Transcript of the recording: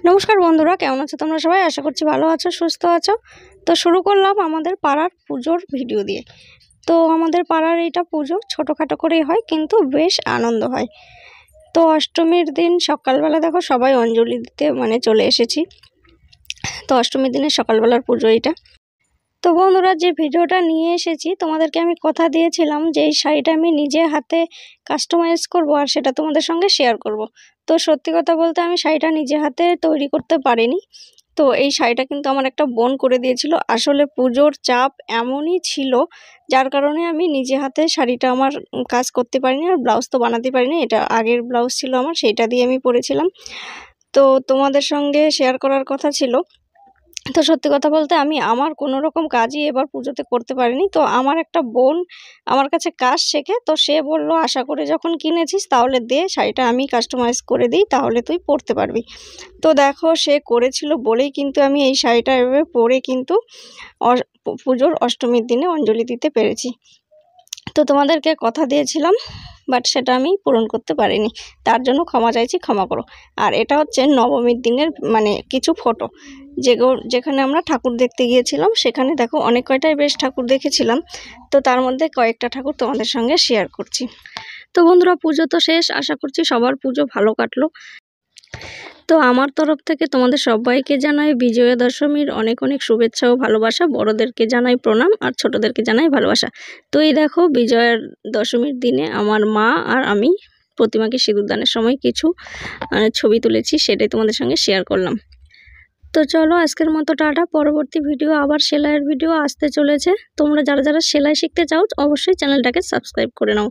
নমস্কার বন্ধুরা, কেমন আছো তোমরা সবাই? আশা করছি ভালো আছো, সুস্থ আছো। তো শুরু করলাম আমাদের পাড়ার পুজোর ভিডিও দিয়ে। তো আমাদের পাড়ার এইটা পুজো ছোটোখাটো করেই হয়, কিন্তু বেশ আনন্দ হয়। তো অষ্টমীর দিন সকালবেলা দেখো সবাই অঞ্জলি দিতে চলে এসেছি। তো অষ্টমীর দিনের সকালবেলার পুজো এটা। তো বন্ধুরা, যে ভিডিওটা নিয়ে এসেছি তোমাদেরকে আমি কথা দিয়েছিলাম যে এই শাড়িটা আমি নিজে হাতে কাস্টমাইজ করব আর সেটা তোমাদের সঙ্গে শেয়ার করব। তো সত্যি কথা বলতে আমি শাড়িটা নিজে হাতে তৈরি করতে পারিনি। তো এই শাড়িটা কিন্তু আমার একটা বোন করে দিয়েছিল। আসলে পুজোর চাপ এমনই ছিল যার কারণে আমি নিজে হাতে শাড়িটা আমার কাজ করতে পারিনি, আর ব্লাউজ তো বানাতে পারিনি। এটা আগের ব্লাউজ ছিল আমার, সেইটা দিয়ে আমি পরেছিলাম। তো তোমাদের সঙ্গে শেয়ার করার কথা ছিল। তো সত্যি কথা বলতে আমি আমার কোনো রকম কাজই এবার পুজোতে করতে পারিনি। তো আমার একটা বোন আমার কাছে কাজ শেখে, তো সে বলল, আশা করে যখন কিনেছিস তাহলে দে, শাড়িটা আমি কাস্টমাইজ করে দিই, তাহলে তুই পরতে পারবি। তো দেখো সে করেছিল বলেই কিন্তু আমি এই শাড়িটা এভাবে পরে কিন্তু পুজোর অষ্টমীর দিনে অঞ্জলি দিতে পেরেছি। তো তোমাদেরকে কথা দিয়েছিলাম, বাট সেটা আমি পূরণ করতে পারিনি, তার জন্য ক্ষমা চাইছি, ক্ষমা করো। আর এটা হচ্ছে নবমীর দিনের কিছু ফটো, যেখানে আমরা ঠাকুর দেখতে গিয়েছিলাম। সেখানে দেখো অনেক কয়টাই বেশ ঠাকুর দেখেছিলাম। তো তার মধ্যে কয়েকটা ঠাকুর তোমাদের সঙ্গে শেয়ার করছি। তো বন্ধুরা, পুজো তো শেষ, আশা করছি সবার পুজো ভালো কাটলো। তো আমার তরফ থেকে তোমাদের সবাইকে জানাই বিজয়া দশমীর অনেক অনেক শুভেচ্ছা ও ভালোবাসা। বড়দেরকে জানাই প্রণাম আর ছোটদেরকে জানাই ভালোবাসা। তো এই দেখো বিজয়া দশমীর দিনে আমার মা আর আমি প্রতিমাকে সিঁদুরদানের সময় কিছু ছবি তুলেছি, সেটাই তোমাদের সঙ্গে শেয়ার করলাম। তো চলো আজকের মতো টাটা। পরবর্তী ভিডিও আবার সেলাইয়ের ভিডিও আসতে চলেছে। তোমরা যারা যারা সেলাই শিখতে চাও অবশ্যই চ্যানেলটাকে সাবস্ক্রাইব করে নাও।